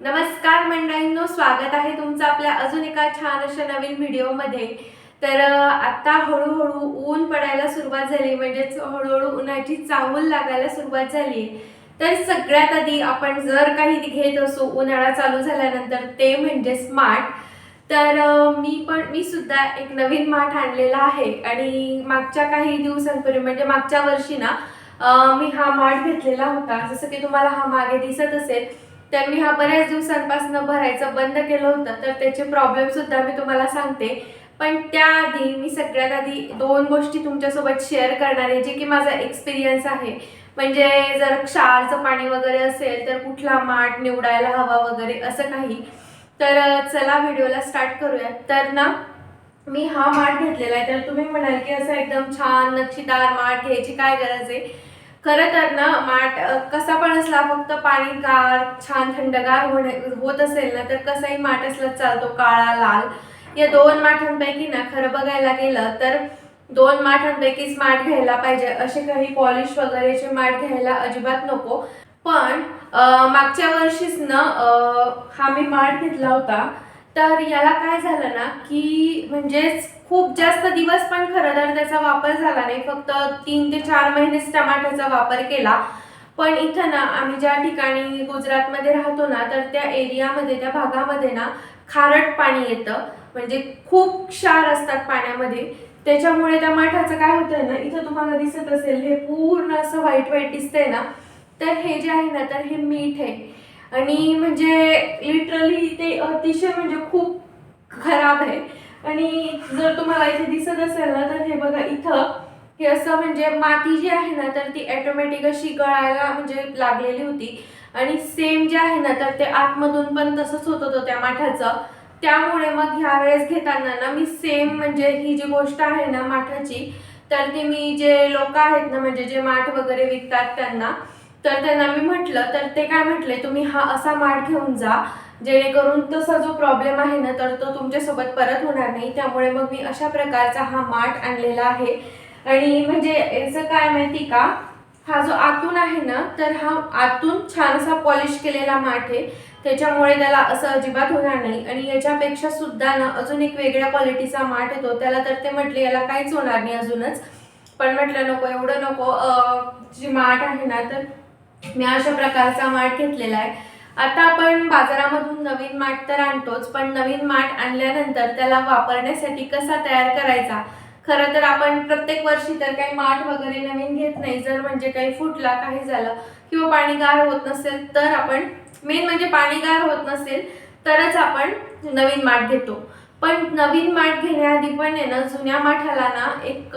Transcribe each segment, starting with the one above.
नमस्कार मंडळींनो, स्वागत आहे तुमचं आपल्या अजून एका छान अशा नवीन व्हिडिओमध्ये। तर आता हळूहळू ऊन पडायला सुरुवात झाली, म्हणजेच हळूहळू उन्हाची चाहूल लागायला सुरुवात झाली। तर सगळ्यात आधी आपण जर काही घेत असो उन्हाळा चालू झाल्यानंतर ते म्हणजे माठ। तर मी सुद्धा एक नवीन माठ आणलेला आहे आणि मागच्या काही दिवसांपूर्वी म्हणजे मागच्या वर्षी ना मी हा माठ घेतलेला होता। जसं की तुम्हाला हा मागे दिसत असेल, तर मी हा बऱ्याच दिवसांपासून भरायचं बंद केलं होतं। तर त्याचे प्रॉब्लेम सुद्धा मी तुम्हाला सांगते, पण त्याआधी मी सगळ्यात आधी दोन गोष्टी तुमच्यासोबत शेअर करणार आहे, जे की माझा एक्सपिरियन्स आहे। म्हणजे जर क्षारचं पाणी वगैरे असेल तर कुठला माठ निवडायला हवा वगैरे असं काही। तर चला व्हिडिओला स्टार्ट करूया। तर ना मी हा माठ घेतलेला आहे। तर तुम्ही म्हणाल की असं एकदम छान नक्षीदार माठ घ्यायची काय गरज आहे? खरं तर ना माठ कसा पण असला, फक्त पाणी गार छान थंडगार होत असेल ना, तर कसाही माठ असला चालतो, काळा लाल। या दोन माठांपैकी ना खरं बघायला गेलं तर दोन माठांपैकीच माठ घ्यायला पाहिजे, असे काही पॉलिश वगैरेचे माठ घ्यायला अजिबात नको। पण मागच्या वर्षीच ना हा मी माठ घेतला होता। तर याला काय झालं ना की म्हणजेच खूप जास्त दिवस पण खरं तर त्याचा वापर झाला नाही, फक्त 3 ते 4 महिनेच टमाट्याचा वापर केला। पण इथं ना आम्ही ज्या ठिकाणी गुजरातमध्ये राहतो ना, तर त्या एरियामध्ये त्या भागामध्ये ना खारट पाणी येतं, म्हणजे खूप क्षार असतात पाण्यामध्ये। त्याच्यामुळे त्या माठाचं काय होतंय ना, इथं तुम्हाला दिसत असेल हे पूर्ण असं व्हाईट व्हाईट दिसतंय ना, तर हे जे आहे ना तर हे मीठ आहे। आणि म्हणजे लिटरली ते अतिशय म्हणजे खूप खराब आहे। आणि जर तुम्हाला इथे दिसत असेल ना, तर हे बघा इथं हे असं म्हणजे माती जी आहे ना, तर ती ऑटोमॅटिक अशी गळायला म्हणजे लागलेली होती। आणि सेम जे आहे ना, तर ते आतमधून पण तसंच होत होतं त्या माठाचं। त्यामुळे मग ह्या वेळेस घेताना ना मी सेम म्हणजे ही जी गोष्ट आहे ना माठाची, तर ती मी जे लोक आहेत ना, म्हणजे जे माठ वगैरे विकतात त्यांना मी म्हटलं, तर ते काय म्हटले, तुम्ही हा असा माठ घेऊन जा जेणेकरून तसा जो प्रॉब्लेम आहे ना तर तो तुमच्यासोबत परत होणार नाही। त्यामुळे मग मी अशा प्रकारचा हा माठ आणलेला आहे। आणि म्हणजे याचं काय माहिती का, हा जो आतून आहे ना, तर हा आतून छान असा पॉलिश केलेला माठ आहे, त्याच्यामुळे त्याला असं अजिबात होणार नाही। आणि याच्यापेक्षा सुद्धा ना अजून एक वेगळ्या क्वालिटीचा माठ येतो, त्याला तर ते म्हटले याला काहीच होणार नाही अजूनच। पण म्हटलं नको, एवढं नको। जी माठ आहे ना, तर मी अशा प्रकारचा माठ घेतलेला आहे। आता आपण बाजारामधून नवीन माठ तर आणतोच, पण नवीन माठ आणल्यानंतर त्याला वापरण्यासाठी कसा तयार करायचा। खरं तर आपण प्रत्येक वर्षी तर काही माठ वगैरे नवीन घेत नाही। जर म्हणजे काही फुटला, काही झालं किंवा पाणी गार होत नसेल, तर आपण मेन म्हणजे पाणी गार होत नसेल तरच आपण नवीन माठ घेतो। पण नवीन माठ घेण्याआधी पण आहे ना, जुन्या माठाला ना एक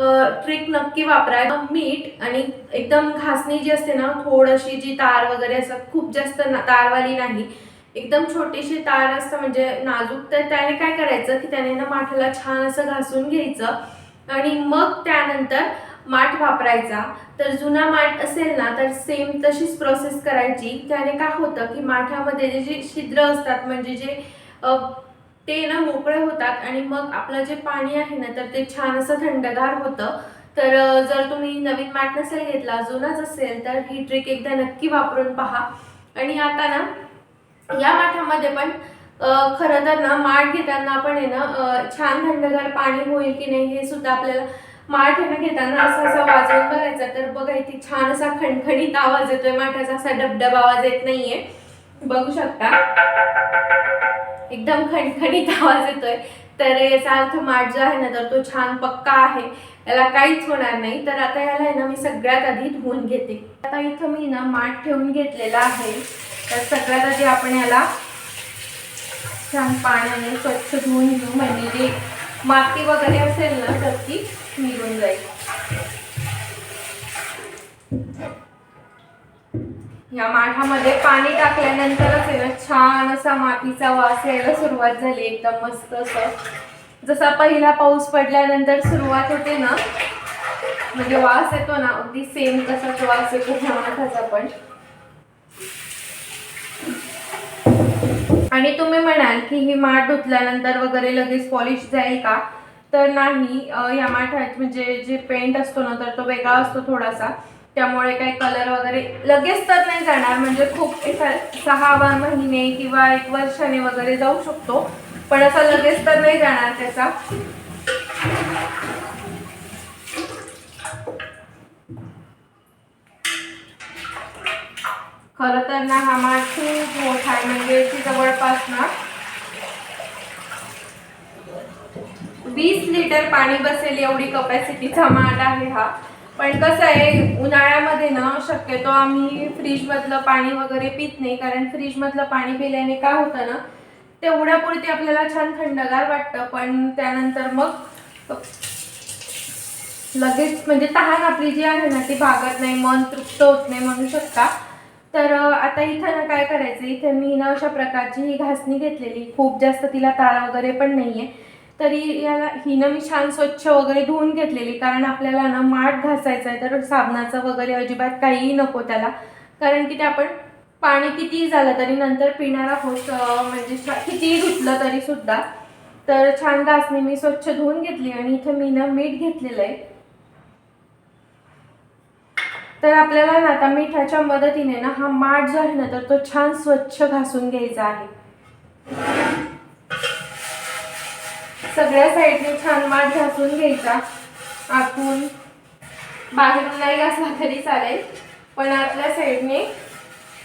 ट्रिक नक्की वापरा। मीठ आणि एकदम घासणी जी असते ना, थोडीशी जी तार वगैरे असतात, खूप जास्त तारवाली नाही, एकदम छोटीशी तार असतं म्हणजे नाजूक। तर त्याने काय करायचं की त्याने ना माठाला छान असं घासून घ्यायचं आणि मग त्यानंतर माठ वापरायचा। तर जुना माठ असेल ना, तर सेम तशीच प्रोसेस करायची। त्याने काय होतं की माठामध्ये जे छिद्र असतात, म्हणजे जे ते ना मोकळे होतात आणि मग आपलं जे पाणी आहे ना, तर ते छान असं थंडगार होतं। तर जर तुम्ही नवीन माठ नसेल घेतला, जुनाच असेल, तर ही ट्रिक एकदा नक्की वापरून पहा। आणि आता ना या माठामध्ये पण खरं तर ना माठ घेताना आपण आहे ना छान थंडगार पाणी होईल की नाही हे सुद्धा आपल्याला माठ आहे ना घेताना असं असं वाजवून बघायचं। तर बघा इथे छान असा खणखणीत आवाज येतोय माठाचा, असा डबडब आवाज येत नाहीये, बघू शकता एकदम खणखणीत आवाज येतोय। तर याचा अर्थ माठ जो आहे ना, तर तो छान पक्का आहे, याला काहीच होणार नाही। तर आता याला आहे ना मी सगळ्यात आधी धुवून घेते। आता इथं मी ना माठ ठेवून घेतलेला आहे। तर सगळ्यात आधी आपण याला छान पाण्याने स्वच्छ धुवून घेऊ, म्हणजे जी माती वगैरे असेल ना तर ती निघून जाईल। या माठामध्ये पाणी टाकल्यानंतरच आहे ना छान असा मातीचा वास यायला सुरुवात झाली, एकदम मस्त असं जसा पहिला पाऊस पडल्यानंतर सुरुवात होते ना, म्हणजे वास येतो ना, अगदी सेम तसाच वास येतो ह्या माठाचा पण। आणि तुम्ही म्हणाल की ही माठ धुतल्यानंतर वगैरे लगेच पॉलिश जाईल का, तर नाही। या माठात म्हणजे जे पेंट असतो ना, तर तो वेगळा असतो थोडासा, त्यामुळे काही कलर वगैरे लगेच तर नाही जाणार, म्हणजे खूप 6 महिने किंवा 1 वर्षाने वगैरे जाऊ शकतो, पण असा लगेच तर नाही जाणार त्याचा. खरं तर ना हा माठ खूप मोठा आहे, म्हणजे जवळपास ना 20 लिटर पाणी बसेल एवढी कपॅसिटीचा माठ आहे हा. पण कसं आहे, उन्हाळ्यामध्ये ना शक्यतो आम्ही फ्रीजमधलं पाणी वगैरे पित नाही, कारण फ्रीजमधलं पाणी पिल्याने काय होतं ना, तेवढ्यापुरती आपल्याला छान थंडगार वाटतं, पण त्यानंतर मग लगेच म्हणजे तहान आपली जी आहे ना ती भागत नाही, मन तृप्त होत नाही म्हणू शकता. तर आता इथं ना काय करायचं, इथे मी ना अशा प्रकारची ही घासणी घेतलेली, खूप जास्त तिला तारा वगैरे पण नाहीये, तरी याला ही ना मी छान स्वच्छ वगैरे धुवून घेतलेली, कारण आपल्याला ना माठ घासायचा आहे तर साबणाचं वगैरे अजिबात काहीही नको त्याला, कारण की ते आपण पाणी कितीही झालं तरी नंतर पिणार आहोत, म्हणजे कितीही धुतलं तरी सुद्धा. तर छान घासणी मी स्वच्छ धुवून घेतली आणि इथे मी ना मीठ घेतलेलं आहे. तर आपल्याला ना आता मिठाच्या मदतीने ना हा माठ जो आहे ना तर तो छान स्वच्छ घासून घ्यायचा आहे. सगळ्या साईडने छान माठ घासून घ्यायचा, आतून बाहेरून नाही घासला तरी चालेल, पण आतल्या साईडने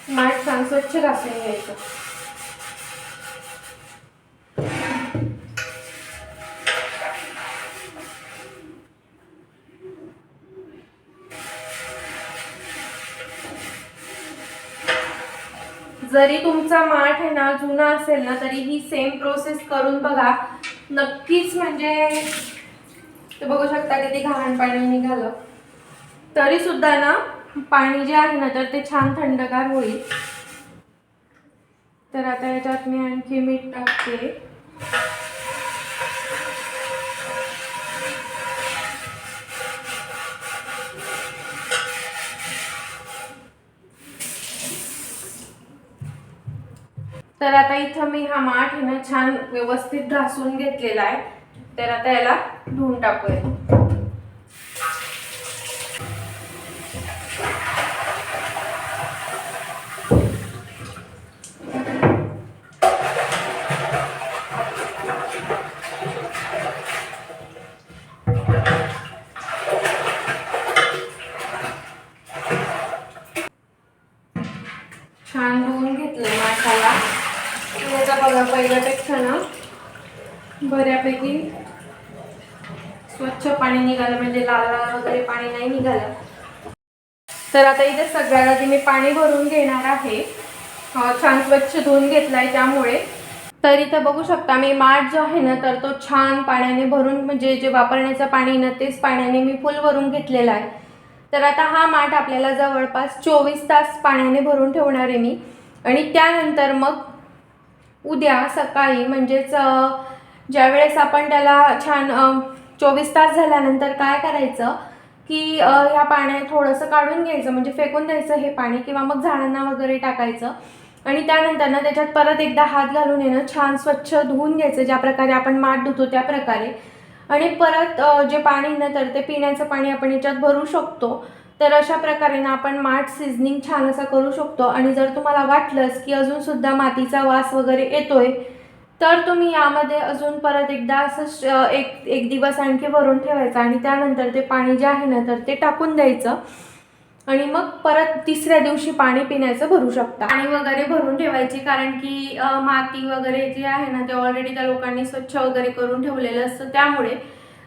माठ छान स्वच्छ घासून घ्यायचं. जरी तुमचा माठ आहे ना जुना असेल ना तरी ही सेम प्रोसेस करून बघा नक्कीच, म्हणजे ते बघू शकता किती घाण पाणी निघालं, तरी सुद्धा ना पाणी जे आहे ना तर ते छान थंडगार होईल. तर आता याच्यात मी आणखी मीठ टाकते. तर आता इथं मी हा माठ आहे ना छान व्यवस्थित घासून घेतलेला आहे. तर आता याला धुवून टाकूया. छान धुवून घेतलंय माठाला. याचा बघा पहिल्यापेक्षा ना बऱ्यापैकी स्वच्छ पाणी निघालं, म्हणजे लाल लाल वगैरे पाणी नाही निघालं. तर आता इथे सगळ्याला मी पाणी भरून घेणार आहे. छान स्वच्छ धुवून घेतलाय त्यामुळे. तर इथं बघू शकता मी माठ जो आहे ना तर तो छान पाण्याने भरून, म्हणजे जे वापरण्याचं पाणी ना तेच पाण्याने मी फुल भरून घेतलेला आहे. तर आता हा माठ आपल्याला जवळपास 24 तास पाण्याने भरून ठेवणार आहे मी. आणि त्यानंतर मग उद्या सकाळी, म्हणजेच ज्यावेळेस आपण त्याला छान 24 तास झाल्यानंतर काय करायचं की ह्या पाण्यात थोडंसं काढून घ्यायचं, म्हणजे फेकून द्यायचं हे पाणी, किंवा मग झाडांना वगैरे टाकायचं. आणि त्यानंतर ना त्याच्यात परत एकदा हात घालून येणं छान स्वच्छ धुवून घ्यायचं, ज्या प्रकारे आपण माठ धुतो त्या प्रकारे. आणि परत जे पाणी ना तर ते पिण्याचं पाणी आपण याच्यात भरू शकतो. तर अशा प्रकारे ना आपण माठ सिझनिंग छान असा करू शकतो. आणि जर तुम्हाला वाटलंच की अजूनसुद्धा मातीचा वास वगैरे येतोय तर तुम्ही यामध्ये अजून परत एकदा असं एक दिवस आणखी भरून ठेवायचं आणि त्यानंतर ते पाणी जे आहे ना तर ते टाकून द्यायचं. आणि मग परत तिसऱ्या दिवशी पाणी पिण्याचं भरू शकता. पाणी वगैरे भरून ठेवायची, कारण की माती वगैरे जी आहे ना ते ऑलरेडी त्या लोकांनी स्वच्छ वगैरे करून ठेवलेलं असतं. त्यामुळे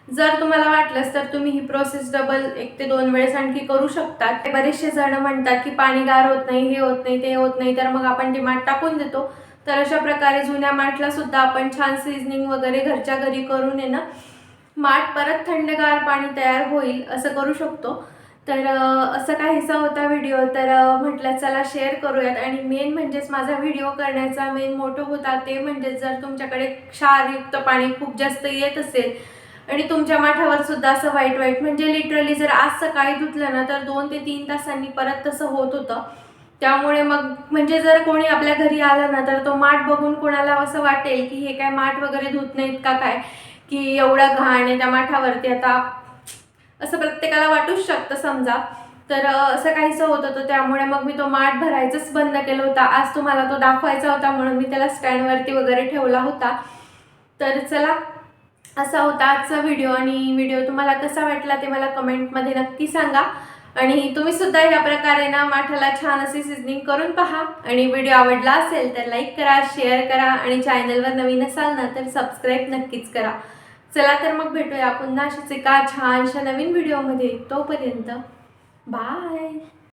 जर तुम्हाला वाटलंच तर तुम्ही ही प्रोसेस डबल 1 ते 2 वेळेस आणखी करू शकता. बरेचसे जण म्हणतात की पाणी गार होत नाही, हे होत नाही, ते होत नाही, तर मग आपण ते माठ टाकून देतो. तर अशा प्रकारे जुन्या माठला सुद्धा आपण छान सीझनिंग वगैरे घरच्या घरी करून आहे ना माठ परत थंडगार पाणी तयार होईल असं करू शकतो. तर असं काहीसा होता व्हिडिओ. तर म्हटलं चला शेअर करूयात. आणि मेन म्हणजेच माझा व्हिडिओ करण्याचा मेन मोठं होता ते म्हणजे जर तुमच्याकडे क्षारयुक्त पाणी खूप जास्त येत असेल आणि तुमच्या माठावर सुद्धा असं वाईट वाईट, म्हणजे लिटरली जर आज सकाळी धुतलं ना तर 2 ते 3 तासांनी परत तसं होत होतं. त्यामुळे मग म्हणजे जर कोणी आपल्या घरी आलं ना तर तो माठ बघून कोणाला असं वाटेल की हे काय माठ वगैरे धुत नाहीत का काय, की एवढं घाण आहे त्या माठावरती, आता असं प्रत्येकाला वाटूच शकतं समजा. तर असं काहीसं होत होतं, त्यामुळे मग मी तो माठ भरायचंच बंद केलं होतं. आज तुम्हाला तो दाखवायचा होता म्हणून मी त्याला स्टँडवरती वगैरे ठेवला होता. तर चला, असा होता आजचा व्हिडिओ आणि व्हिडिओ तुम्हाला कसा वाटला ते मला कमेंटमध्ये नक्की सांगा. आणि तुम्ही सुद्धा या प्रकारे ना माठाला छान असे सिझनिंग करून पहा. आणि व्हिडिओ आवडला असेल तर लाईक करा, शेअर करा आणि चॅनलवर नवीन असाल ना तर सबस्क्राईब नक्कीच करा. चला तर मग भेटूया पुन्हा अशीच एका छानशा नवीन व्हिडिओमध्ये. तोपर्यंत बाय.